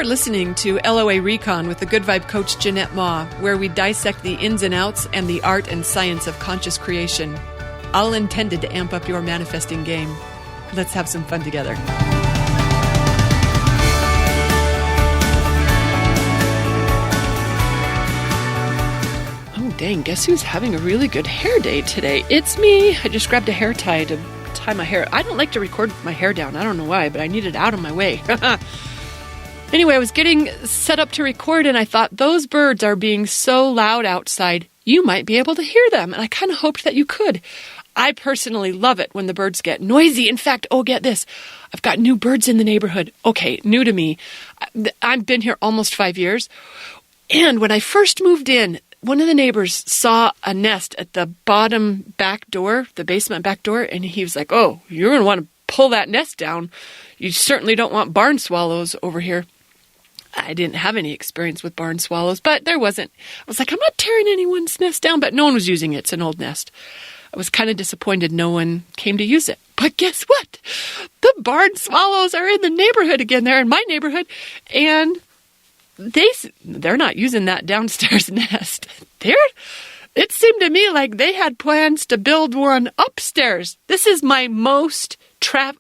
You're listening to LOA Recon with the Good Vibe Coach Jeanette Ma, where we dissect the ins and outs and the art and science of conscious creation, all intended to amp up your manifesting game. Let's have some fun together. Oh, dang, guess who's having a really good hair day today? It's me. I just grabbed a hair tie to tie my hair. I don't like to record with my hair down. I don't know why, but I need it out of my way. Anyway, I was getting set up to record, and I thought, those birds are being so loud outside, you might be able to hear them. And I kind of hoped that you could. I personally love it when the birds get noisy. In fact, get this. I've got new birds in the neighborhood. Okay, new to me. I've been here almost 5 years. And when I first moved in, one of the neighbors saw a nest at the bottom back door, the basement back door, and he was like, oh, you're going to want to pull that nest down. You certainly don't want barn swallows over here. I didn't have any experience with barn swallows, but there wasn't. I was like, I'm not tearing anyone's nest down, but no one was using it. It's an old nest. I was kind of disappointed no one came to use it. But guess what? The barn swallows are in the neighborhood again. They're in my neighborhood, and they're not using that downstairs nest. It seemed to me like they had plans to build one upstairs. This is my most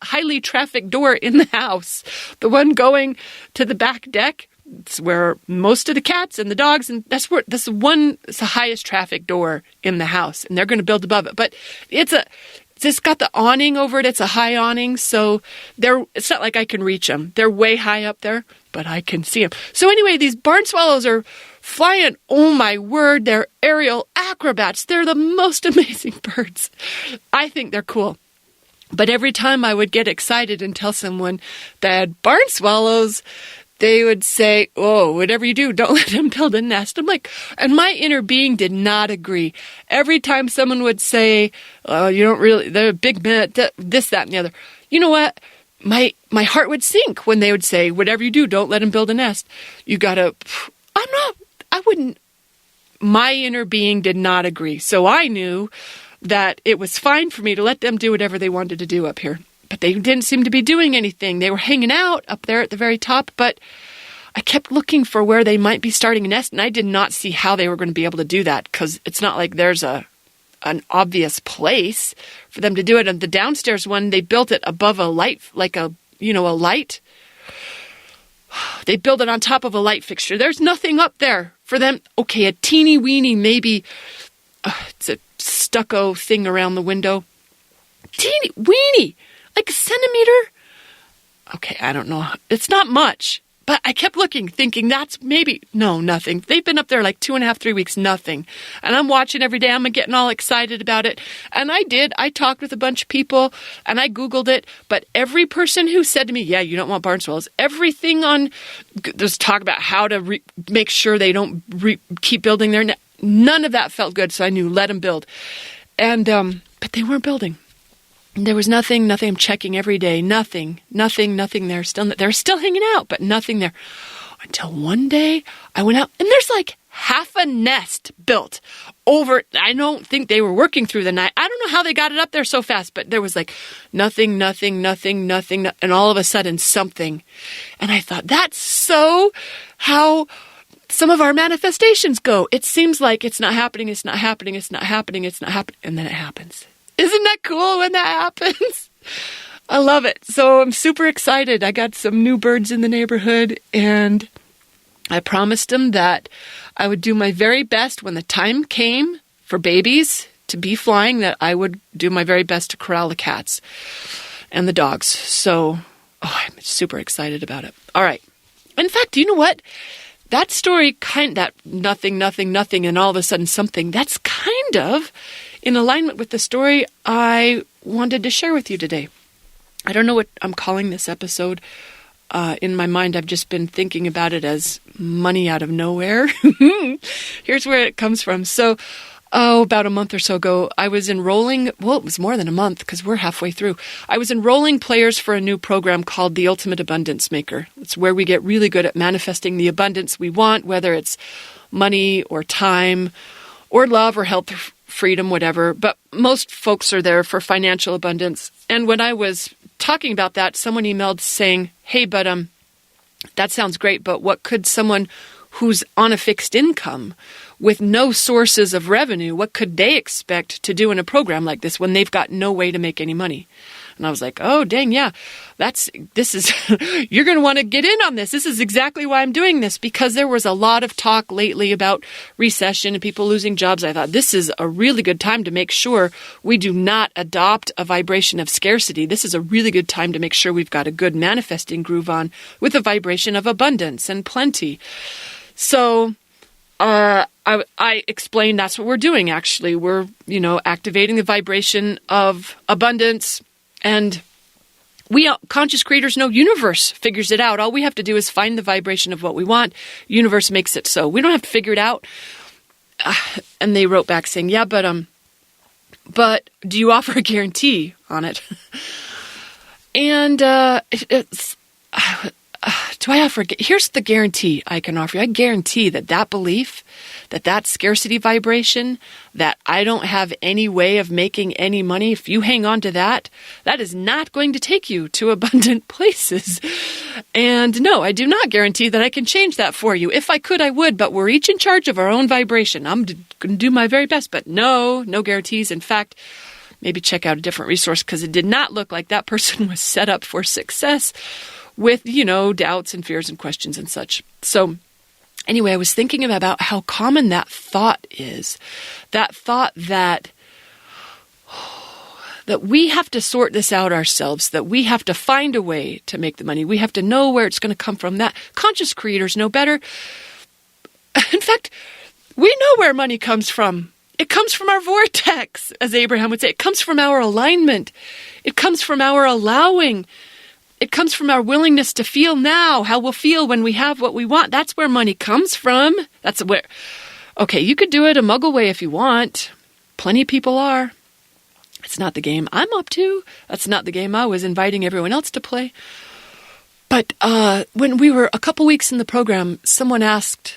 highly trafficked door in the house. The one going to the back deck. It's where most of the cats and the dogs, and it's the highest traffic door in the house, and they're going to build above it. But it's got the awning over it. It's a high awning, so it's not like I can reach them. They're way high up there, but I can see them. So anyway, these barn swallows are flying. Oh my word, they're aerial acrobats. They're the most amazing birds. I think they're cool. But every time I would get excited and tell someone that I had barn swallows, they would say, oh, whatever you do, don't let them build a nest. I'm like, and my inner being did not agree. Every time someone would say, oh, you don't really, they're a big minute, this, that, and the other. You know what? My heart would sink when they would say, whatever you do, don't let them build a nest. My inner being did not agree. So I knew that it was fine for me to let them do whatever they wanted to do up here. But they didn't seem to be doing anything. They were hanging out up there at the very top, but I kept looking for where they might be starting a nest, and I did not see how they were going to be able to do that, because it's not like there's an obvious place for them to do it. And the downstairs one, they built it above a light, like a light. They built it on top of a light fixture. There's nothing up there for them. Okay, a teeny weeny, maybe it's a stucco thing around the window. Teeny weeny. Like a centimeter? Okay, I don't know. It's not much. But I kept looking, thinking nothing. They've been up there like 2.5, 3 weeks, nothing. And I'm watching every day. I'm getting all excited about it. And I did. I talked with a bunch of people, and I Googled it. But every person who said to me, yeah, you don't want barn swallows, everything on, there's talk about how to make sure they don't keep building their nest. None of that felt good, so I knew, let them build. And but they weren't building. There was nothing. I'm checking every day. Nothing there. They're still hanging out, but nothing there. Until one day I went out, and there's like half a nest built over. I don't think they were working through the night. I don't know how they got it up there so fast, but there was like nothing, and all of a sudden something. And I thought, that's so how some of our manifestations go. It seems like it's not happening, and then it happens. Isn't that cool when that happens? I love it. So I'm super excited. I got some new birds in the neighborhood, and I promised them that I would do my very best when the time came for babies to be flying, that I would do my very best to corral the cats and the dogs. So I'm super excited about it. All right. In fact, you know what? That story, that nothing, and all of a sudden something, that's kind of in alignment with the story I wanted to share with you today. I don't know what I'm calling this episode. In my mind, I've just been thinking about it as money out of nowhere. Here's where it comes from. So, about a month or so ago, I was enrolling, it was more than a month because we're halfway through. I was enrolling players for a new program called The Ultimate Abundance Maker. It's where we get really good at manifesting the abundance we want, whether it's money or time or love or health, freedom, whatever. But most folks are there for financial abundance. And when I was talking about that, someone emailed saying, hey, but That sounds great, but what could someone who's on a fixed income with no sources of revenue, what could they expect to do in a program like this when they've got no way to make any money? And I was like, oh, dang, yeah, you're going to want to get in on this. This is exactly why I'm doing this, because there was a lot of talk lately about recession and people losing jobs. I thought this is a really good time to make sure we do not adopt a vibration of scarcity. This is a really good time to make sure we've got a good manifesting groove on with a vibration of abundance and plenty. So I explained that's what we're doing, actually. We're, activating the vibration of abundance. And we conscious creators know universe figures it out. All we have to do is find the vibration of what we want. Universe makes it so. We don't have to figure it out. And they wrote back saying, yeah, but do you offer a guarantee on it? And do I offer? Here's the guarantee I can offer you. I guarantee that belief, that scarcity vibration, that I don't have any way of making any money, if you hang on to that is not going to take you to abundant places. And no, I do not guarantee that I can change that for you. If I could, I would, but we're each in charge of our own vibration. I'm going to do my very best, but no guarantees. In fact, maybe check out a different resource, because it did not look like that person was set up for success with, doubts and fears and questions and such. So anyway, I was thinking about how common that thought is. That thought that we have to sort this out ourselves, that we have to find a way to make the money. We have to know where it's going to come from. That conscious creators know better. In fact, we know where money comes from. It comes from our vortex, as Abraham would say. It comes from our alignment. It comes from our allowing. It comes from our willingness to feel now, how we'll feel when we have what we want. That's where money comes from. Okay, you could do it a muggle way if you want. Plenty of people are. It's not the game I'm up to. That's not the game I was inviting everyone else to play. But when we were a couple weeks in the program, someone asked,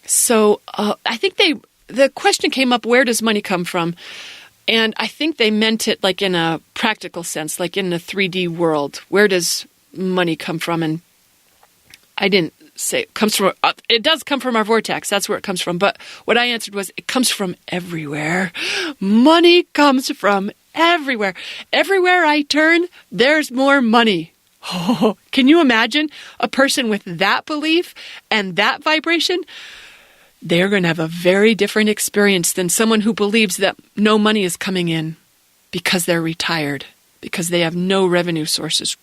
I think the question came up, where does money come from? And I think they meant it like in a practical sense, like in the 3D world. Where does money come from? And I didn't say it comes from. It does come from our vortex. That's where it comes from. But what I answered was, it comes from everywhere. Money comes from everywhere. Everywhere I turn, there's more money. Oh, can you imagine a person with that belief and that vibration? They're going to have a very different experience than someone who believes that no money is coming in because they're retired, because they have no revenue sources.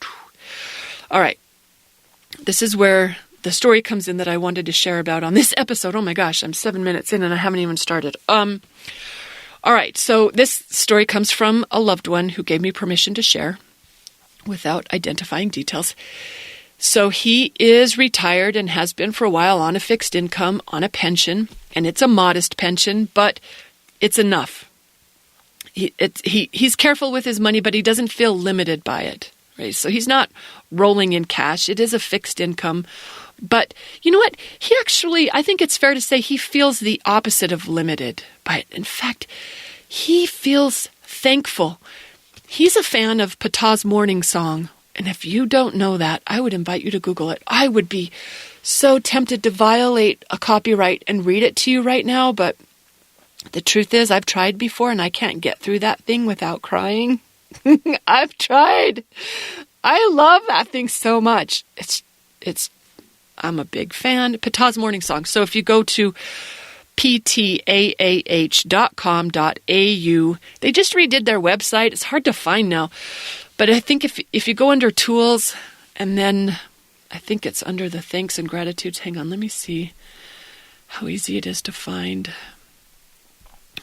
All right. This is where the story comes in that I wanted to share about on this episode. Oh my gosh, I'm 7 minutes in and I haven't even started. All right. So this story comes from a loved one who gave me permission to share without identifying details. So he is retired and has been for a while on a fixed income, on a pension, and it's a modest pension, but it's enough. He's careful with his money, but he doesn't feel limited by it. Right? So he's not rolling in cash. It is a fixed income. But you know what? He actually, I think it's fair to say, he feels the opposite of limited by it. In fact, he feels thankful. He's a fan of Ptah's Morning Song. And if you don't know that, I would invite you to Google it. I would be so tempted to violate a copyright and read it to you right now, but the truth is I've tried before and I can't get through that thing without crying. I've tried. I love that thing so much. I'm a big fan. Ptah's Morning Song. So if you go to ptaah.com.au, they just redid their website. It's hard to find now. But I think if you go under tools, and then I think it's under the thanks and gratitudes. Hang on, let me see how easy it is to find.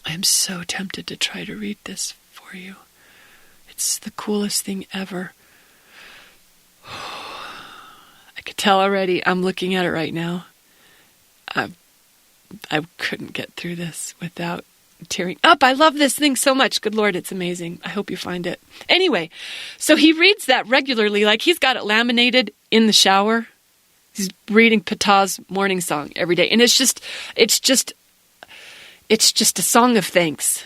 I'm so tempted to try to read this for you. It's the coolest thing ever. I could tell already. I'm looking at it right now. I couldn't get through this without tearing up. I love this thing so much. Good Lord, it's amazing. I hope you find it. Anyway, so he reads that regularly, like he's got it laminated in the shower. He's reading Ptah's Morning Song every day. And it's just a song of thanks.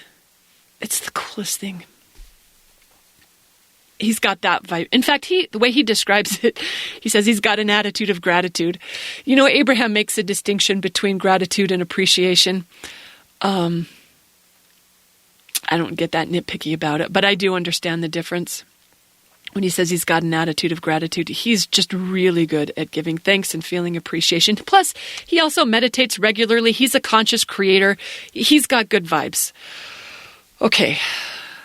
It's the coolest thing. He's got that vibe. In fact, the way he describes it, he says he's got an attitude of gratitude. You know, Abraham makes a distinction between gratitude and appreciation. I don't get that nitpicky about it, but I do understand the difference. When he says he's got an attitude of gratitude, he's just really good at giving thanks and feeling appreciation. Plus, he also meditates regularly. He's a conscious creator. He's got good vibes. Okay,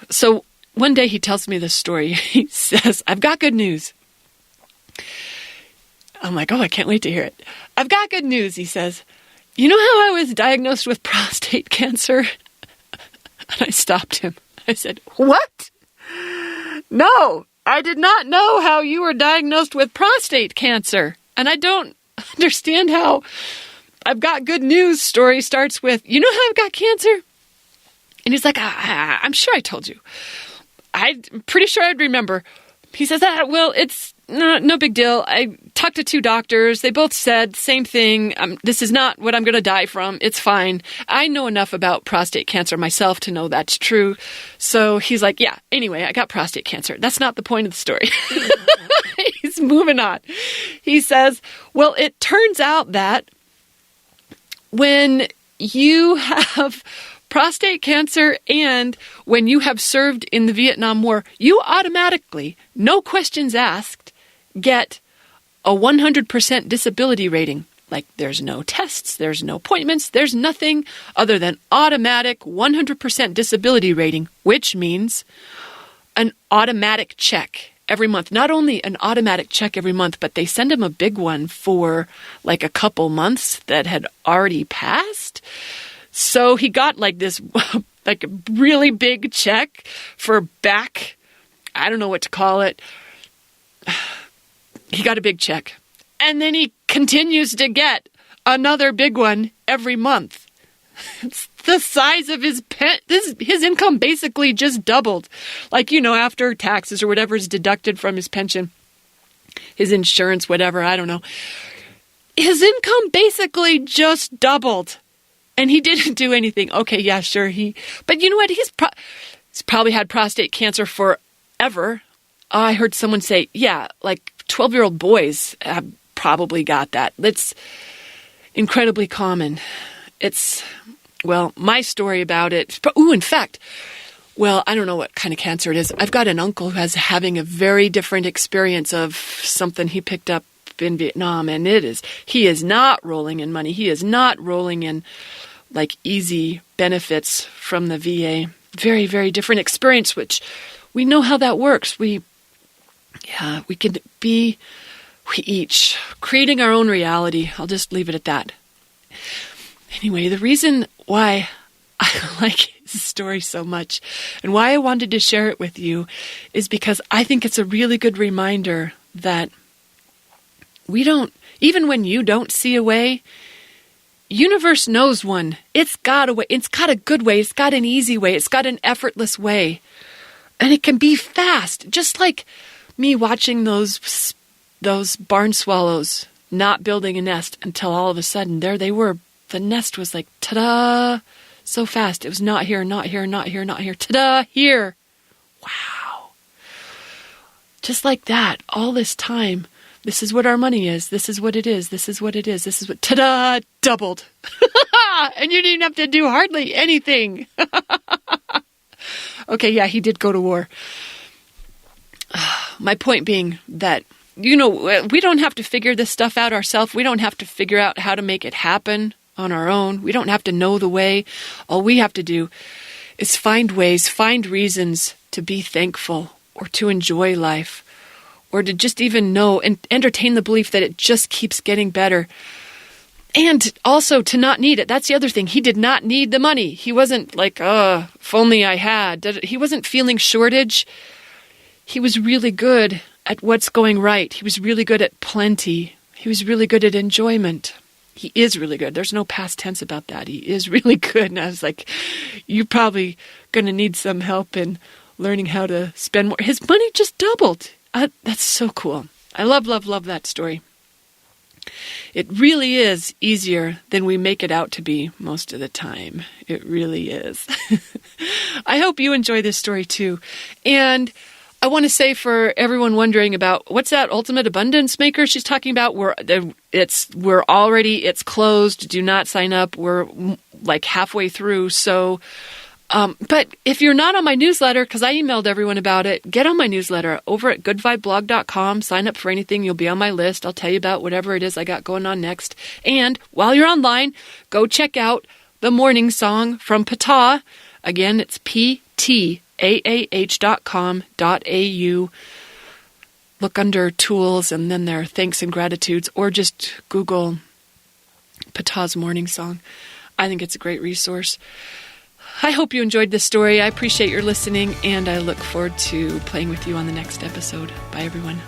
so one day he tells me this story. He says, I've got good news. I'm like, oh, I can't wait to hear it. I've got good news, he says. You know how I was diagnosed with prostate cancer? And I stopped him. I said, what? No, I did not know how you were diagnosed with prostate cancer. And I don't understand how I've got good news story starts with, you know how I've got cancer? And he's like, I'm sure I told you. I'm pretty sure I'd remember. He says, well, it's no big deal. I talked to 2 doctors. They both said same thing. This is not what I'm going to die from. It's fine. I know enough about prostate cancer myself to know that's true. So he's like, yeah, anyway, I got prostate cancer. That's not the point of the story. He's moving on. He says, well, it turns out that when you have prostate cancer and when you have served in the Vietnam War, you automatically, no questions asked, get a 100% disability rating. Like there's no tests, there's no appointments, there's nothing other than automatic 100% disability rating, which means an automatic check every month. Not only an automatic check every month, but they send him a big one for like a couple months that had already passed. So he got like this, like a really big check for back, I don't know what to call it. He got a big check. And then he continues to get another big one every month. It's the size of his income basically just doubled. Like, you know, after taxes or whatever is deducted from his pension, his insurance, whatever, I don't know. His income basically just doubled. And he didn't do anything. Okay, yeah, sure. But you know what? He's probably had prostate cancer forever. I heard someone say, yeah, like 12-year-old boys have probably got that. That's incredibly common. It's, well, my story about it. In fact, well, I don't know what kind of cancer it is. I've got an uncle who has having a very different experience of something he picked up in Vietnam, and he is not rolling in money. He is not rolling in like easy benefits from the VA. Very, very different experience, which we know how that works. We can be each creating our own reality. I'll just leave it at that. Anyway, the reason why I like his story so much and why I wanted to share it with you is because I think it's a really good reminder that even when you don't see a way, universe knows one. It's got a way. It's got a good way. It's got an easy way. It's got an effortless way. And it can be fast. Just like me watching those barn swallows not building a nest until all of a sudden there they were. The nest was like, ta-da, so fast. It was not here, not here, not here, not here. Ta-da, here. Wow. Just like that, all this time. This is what our money is. This is what it is. This is what it is. This is what, ta-da, doubled. And you didn't have to do hardly anything. Okay, yeah, he did go to war. My point being that, we don't have to figure this stuff out ourselves. We don't have to figure out how to make it happen on our own. We don't have to know the way. All we have to do is find ways, find reasons to be thankful or to enjoy life, or to just even know and entertain the belief that it just keeps getting better. And also to not need it. That's the other thing. He did not need the money. He wasn't like, if only I had. He wasn't feeling shortage. He was really good at what's going right. He was really good at plenty. He was really good at enjoyment. He is really good. There's no past tense about that. He is really good. And I was like, you're probably going to need some help in learning how to spend more. His money just doubled. That's so cool. I love, love, love that story. It really is easier than we make it out to be most of the time. It really is. I hope you enjoy this story too. And I want to say for everyone wondering about what's that ultimate abundance maker she's talking about, it's closed. Do not sign up. We're like halfway through. So, but if you're not on my newsletter, because I emailed everyone about it, get on my newsletter over at goodvibeblog.com. Sign up for anything. You'll be on my list. I'll tell you about whatever it is I got going on next. And while you're online, go check out the morning song from Ptah. Again, it's ptaah.com.au. Look under tools, and then there are thanks and gratitudes, or just Google Ptah's morning song. I think it's a great resource. I hope you enjoyed this story. I appreciate your listening, and I look forward to playing with you on the next episode. Bye, everyone.